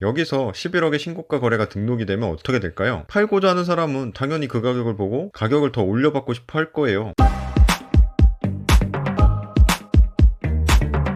여기서 11억의 신고가 거래가 등록이 되면 어떻게 될까요? 팔고자 하는 사람은 당연히 그 가격을 보고 가격을 더 올려받고 싶어 할 거예요.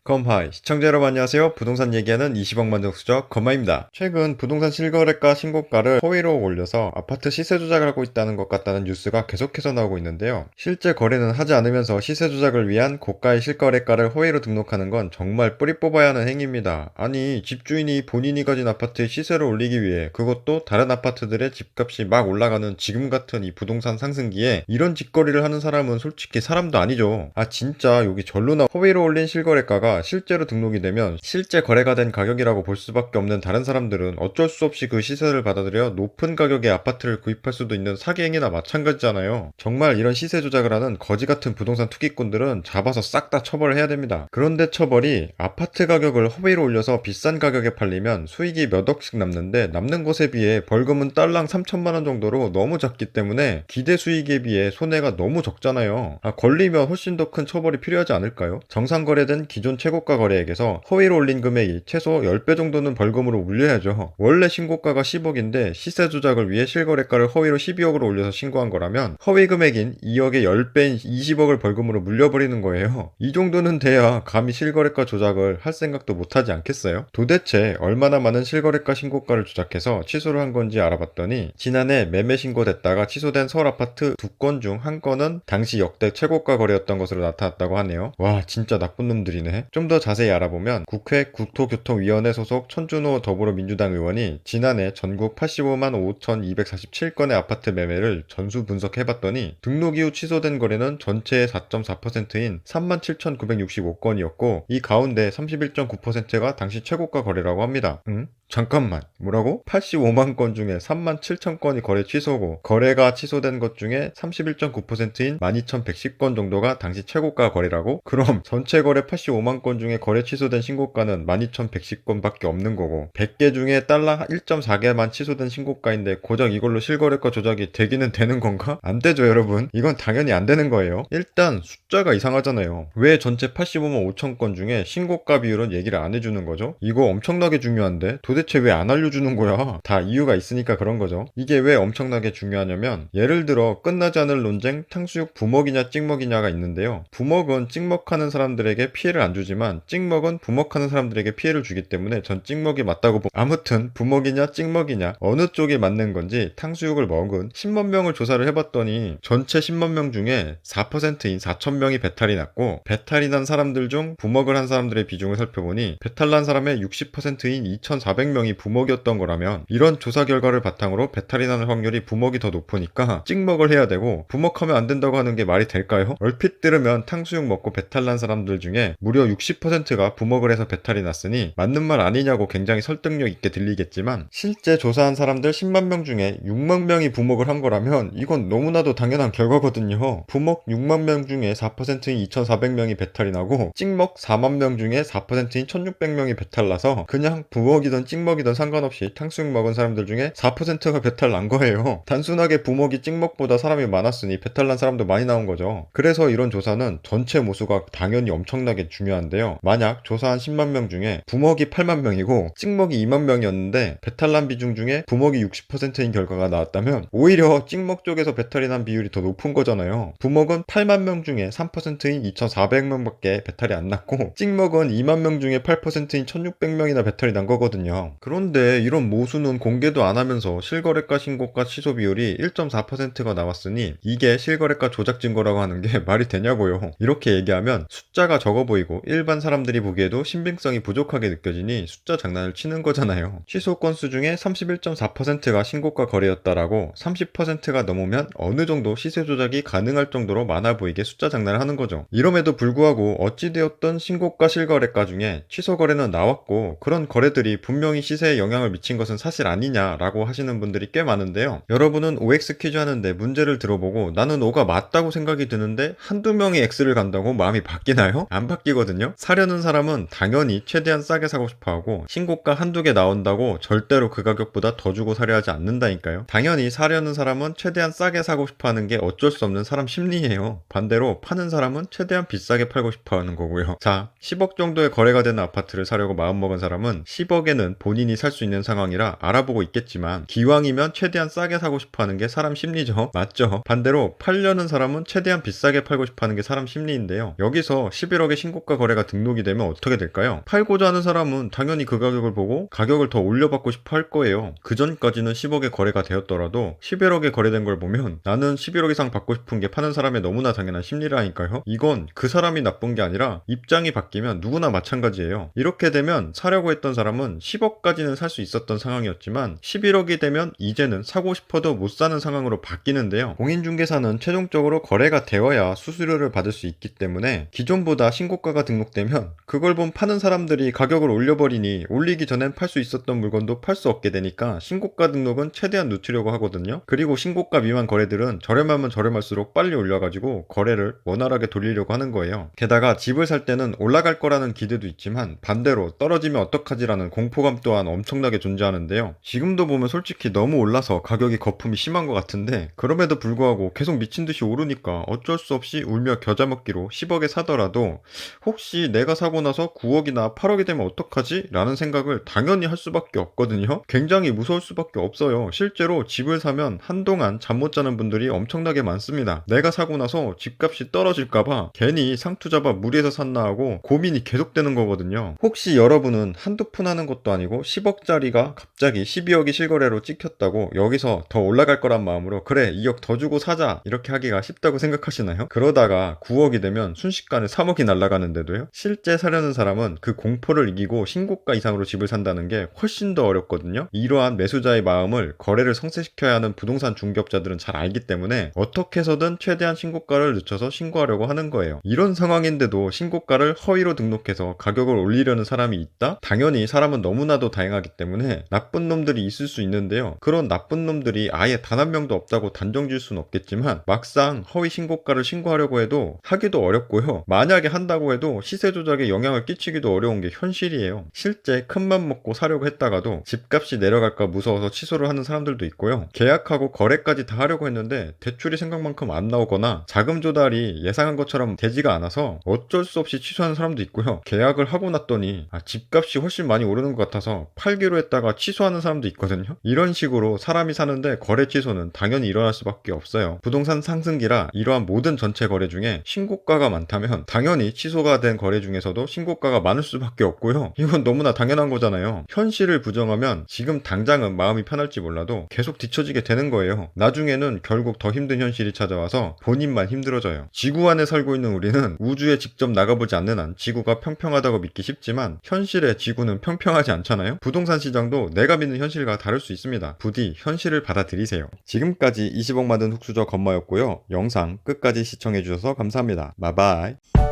컴하이 시청자 여러분 안녕하세요. 부동산 얘기하는 20억 만족수적 컴하입니다. 최근 부동산 실거래가 신고가를 허위로 올려서 아파트 시세 조작을 하고 있다는 것 같다는 뉴스가 계속해서 나오고 있는데요. 실제 거래는 하지 않으면서 시세 조작을 위한 고가의 실거래가를 허위로 등록하는 건 정말 뿌리 뽑아야 하는 행위입니다. 아니 집주인이 본인이 가진 아파트의 시세를 올리기 위해, 그것도 다른 아파트들의 집값이 막 올라가는 지금 같은 이 부동산 상승기에 이런 짓거리를 하는 사람은 솔직히 사람도 아니죠. 아 진짜 여기 절로나 허위로 올린 실거래가가 실제로 등록이 되면 실제 거래가 된 가격이라고 볼 수밖에 없는 다른 사람들은 어쩔 수 없이 그 시세를 받아들여 높은 가격의 아파트를 구입할 수도 있는 사기행위나 마찬가지잖아요. 정말 이런 시세 조작을 하는 거지 같은 부동산 투기꾼들은 잡아서 싹 다 처벌을 해야 됩니다. 그런데 처벌이 아파트 가격을 허위로 올려서 비싼 가격에 팔리면 수익이 몇 억씩 남는데, 남는 것에 비해 벌금은 딸랑 3천만 원 정도로 너무 작기 때문에 기대 수익에 비해 손해가 너무 적잖아요. 걸리면 훨씬 더 큰 처벌이 필요하지 않을까요? 정상 거래된 기존 최고가 거래액에서 허위로 올린 금액이 최소 10배 정도는 벌금으로 물려야죠. 원래 신고가가 10억인데 시세 조작을 위해 실거래가를 허위로 12억으로 올려서 신고한 거라면 허위 금액인 2억의 10배인 20억을 벌금으로 물려버리는 거예요. 이 정도는 돼야 감히 실거래가 조작을 할 생각도 못하지 않겠어요? 도대체 얼마나 많은 실거래가 신고가를 조작해서 취소를 한 건지 알아봤더니, 지난해 매매 신고됐다가 취소된 서울 아파트 2건 중 1건은 당시 역대 최고가 거래였던 것으로 나타났다고 하네요. 와 진짜 나쁜 놈들이네. 좀 더 자세히 알아보면 국회 국토교통위원회 소속 천준호 더불어민주당 의원이 지난해 전국 85만 5,247건의 아파트 매매를 전수 분석해봤더니 등록 이후 취소된 거래는 전체의 4.4%인 37,965건이었고 이 가운데 31.9%가 당시 최고가 거래라고 합니다. 잠깐만, 뭐라고? 85만 건 중에 37,000건이 거래 취소고, 거래가 취소된 것 중에 31.9%인 12,110건 정도가 당시 최고가 거래라고? 그럼 전체 거래 85만 건 중에 거래 취소된 신고가는 12,110건밖에 없는 거고, 100개 중에 딸랑 1.4개만 취소된 신고가인데 고작 이걸로 실거래가 조작이 되기는 되는 건가? 안 되죠 여러분. 이건 당연히 안 되는 거예요. 일단 숫자가 이상하잖아요. 왜 전체 85만 5천 건 중에 신고가 비율은 얘기를 안 해주는 거죠? 이거 엄청나게 중요한데 도대체 왜 안 알려주는 거야? 다 이유가 있으니까 그런 거죠. 이게 왜 엄청나게 중요하냐면, 예를 들어 끝나지 않을 논쟁 탕수육 부먹이냐 찍먹이냐가 있는데요. 부먹은 찍먹하는 사람들에게 피해를 안 주지만 찍먹은 부먹하는 사람들에게 피해를 주기 때문에 전 찍먹이 맞다고 아무튼 부먹이냐 찍먹이냐 어느 쪽이 맞는 건지 탕수육을 먹은 10만 명을 조사를 해봤더니 전체 10만 명 중에 4%인 4천 명이 배탈이 났고, 배탈이 난 사람들 중 부먹을 한 사람들의 비중을 살펴보니 배탈 난 사람의 60%인 2,400명이 부먹이었던 거라면, 이런 조사 결과를 바탕으로 배탈이 나는 확률이 부먹이 더 높으니까 찍먹을 해야 되고 부먹하면 안 된다고 하는 게 말이 될까요? 얼핏 들으면 탕수육 먹고 배탈 난 사람들 중에 무려 60%가 부먹을 해서 배탈이 났으니 맞는 말 아니냐고 굉장히 설득력 있게 들리겠지만, 실제 조사한 사람들 10만 명 중에 6만 명이 부먹을 한 거라면 이건 너무나도 당연한 결과거든요. 부먹 6만 명 중에 4%인 2,400명이 배탈이 나고 찍먹 4만 명 중에 4%인 1,600명이 배탈 나서 그냥 부먹이든 찍먹이든 상관없이 탕수육 먹은 사람들 중에 4%가 배탈 난 거예요. 단순하게 부먹이 찍먹보다 사람이 많았으니 배탈 난 사람도 많이 나온 거죠. 그래서 이런 조사는 전체 모수가 당연히 엄청나게 중요한데요. 만약 조사한 10만 명 중에 부먹이 8만 명이고 찍먹이 2만 명이었는데 배탈 난 비중 중에 부먹이 60%인 결과가 나왔다면 오히려 찍먹 쪽에서 배탈이 난 비율이 더 높은 거잖아요. 부먹은 8만 명 중에 3%인 2,400명밖에 배탈이 안 났고 찍먹은 2만 명 중에 8%인 1,600명이나 배탈이 난 거거든요. 그런데 이런 모수는 공개도 안 하면서 실거래가 신고가 취소 비율이 1.4%가 나왔으니 이게 실거래가 조작 증거라고 하는 게 말이 되냐고요. 이렇게 얘기하면 숫자가 적어 보이고 일반 사람들이 보기에도 신빙성이 부족하게 느껴지니 숫자 장난을 치는 거잖아요. 취소 건수 중에 31.4%가 신고가 거래였다라고 30%가 넘으면 어느 정도 시세 조작이 가능할 정도로 많아 보이게 숫자 장난을 하는 거죠. 이럼에도 불구하고 어찌되었던 신고가 실거래가 중에 취소 거래는 나왔고, 그런 거래들이 분명히 시세에 영향을 미친 것은 사실 아니냐라고 하시는 분들이 꽤 많은데요. 여러분은 OX 퀴즈 하는데 문제를 들어보고 나는 O가 맞다고 생각이 드는데 한두 명이 X를 간다고 마음이 바뀌나요? 안 바뀌거든요. 거거든요. 사려는 사람은 당연히 최대한 싸게 사고 싶어 하고 신고가 한두 개 나온다고 절대로 그 가격보다 더 주고 사려 하지 않는다니까요. 당연히 사려는 사람은 최대한 싸게 사고 싶어 하는 게 어쩔 수 없는 사람 심리예요. 반대로 파는 사람은 최대한 비싸게 팔고 싶어 하는 거고요. 자, 10억 정도의 거래가 되는 아파트를 사려고 마음먹은 사람은 10억에는 본인이 살 수 있는 상황이라 알아보고 있겠지만 기왕이면 최대한 싸게 사고 싶어 하는 게 사람 심리죠. 맞죠? 반대로 팔려는 사람은 최대한 비싸게 팔고 싶어 하는 게 사람 심리인데요. 여기서 11억의 신고가 거래가 등록이 되면 어떻게 될까요? 팔고자 하는 사람은 당연히 그 가격을 보고 가격을 더 올려받고 싶어 할 거예요. 그 전까지는 10억의 거래가 되었더라도 11억에 거래된 걸 보면 나는 11억 이상 받고 싶은 게 파는 사람의 너무나 당연한 심리라니까요. 이건 그 사람이 나쁜 게 아니라 입장이 바뀌면 누구나 마찬가지예요. 이렇게 되면 사려고 했던 사람은 10억까지는 살 수 있었던 상황이었지만 11억이 되면 이제는 사고 싶어도 못 사는 상황으로 바뀌는데요. 공인중개사는 최종적으로 거래가 되어야 수수료를 받을 수 있기 때문에 기존보다 신고가가 등록되면 그걸 본 파는 사람들이 가격을 올려버리니 올리기 전엔 팔 수 있었던 물건도 팔 수 없게 되니까 신고가 등록은 최대한 늦추려고 하거든요. 그리고 신고가 미만 거래들은 저렴하면 저렴할수록 빨리 올려가지고 거래를 원활하게 돌리려고 하는 거예요. 게다가 집을 살 때는 올라갈 거라는 기대도 있지만 반대로 떨어지면 어떡하지라는 공포감 또한 엄청나게 존재하는데요. 지금도 보면 솔직히 너무 올라서 가격이 거품이 심한 것 같은데 그럼에도 불구하고 계속 미친듯이 오르니까 어쩔 수 없이 울며 겨자 먹기로 10억에 사더라도 혹시 내가 사고 나서 9억이나 8억이 되면 어떡하지? 라는 생각을 당연히 할 수밖에 없거든요. 굉장히 무서울 수밖에 없어요. 실제로 집을 사면 한동안 잠 못 자는 분들이 엄청나게 많습니다. 내가 사고 나서 집값이 떨어질까봐 괜히 상투 잡아 무리해서 샀나 하고 고민이 계속되는 거거든요. 혹시 여러분은 한두 푼 하는 것도 아니고 10억짜리가 갑자기 12억이 실거래로 찍혔다고 여기서 더 올라갈 거란 마음으로 그래 2억 더 주고 사자 이렇게 하기가 쉽다고 생각하시나요? 그러다가 9억이 되면 순식간에 3억이 날아가는데도요. 실제 사려는 사람은 그 공포를 이기고 신고가 이상으로 집을 산다는 게 훨씬 더 어렵거든요. 이러한 매수자의 마음을 거래를 성사시켜야 하는 부동산 중개업자들은 잘 알기 때문에 어떻게 해서든 최대한 신고가를 늦춰서 신고하려고 하는 거예요. 이런 상황인데도 신고가를 허위로 등록해서 가격을 올리려는 사람이 있다? 당연히 사람은 너무나도 다양하기 때문에 나쁜 놈들이 있을 수 있는데요. 그런 나쁜 놈들이 아예 단 한 명도 없다고 단정 지을 수는 없겠지만 막상 허위 신고가를 신고하려고 해도 하기도 어렵고요. 만약에 한다고 해도 시세 조작에 영향을 끼치기도 어려운 게 현실이에요. 실제 큰맘 먹고 사려고 했다가도 집값이 내려갈까 무서워서 취소를 하는 사람들도 있고요. 계약하고 거래까지 다 하려고 했는데 대출이 생각만큼 안 나오거나 자금 조달이 예상한 것처럼 되지가 않아서 어쩔 수 없이 취소하는 사람도 있고요. 계약을 하고 났더니 집값이 훨씬 많이 오르는 것 같아서 팔기로 했다가 취소하는 사람도 있거든요. 이런 식으로 사람이 사는데 거래 취소는 당연히 일어날 수밖에 없어요. 부동산 상승기라 이러한 모든 전체 거래 중에 신고가가 많다면 당연히 취소가 된 거래 중에서도 신고가가 많을 수밖에 없고요. 이건 너무나 당연한 거잖아요. 현실을 부정하면 지금 당장은 마음이 편할지 몰라도 계속 뒤처지게 되는 거예요. 나중에는 결국 더 힘든 현실이 찾아와서 본인만 힘들어져요. 지구 안에 살고 있는 우리는 우주에 직접 나가보지 않는 한 지구가 평평하다고 믿기 쉽지만 현실의 지구는 평평하지 않잖아요. 부동산 시장도 내가 믿는 현실과 다를 수 있습니다. 부디 현실을 받아들이세요. 지금까지 20억 만든 흑수저 건마였고요. 영상 끝까지 시청해주셔서 감사합니다. 바이바이.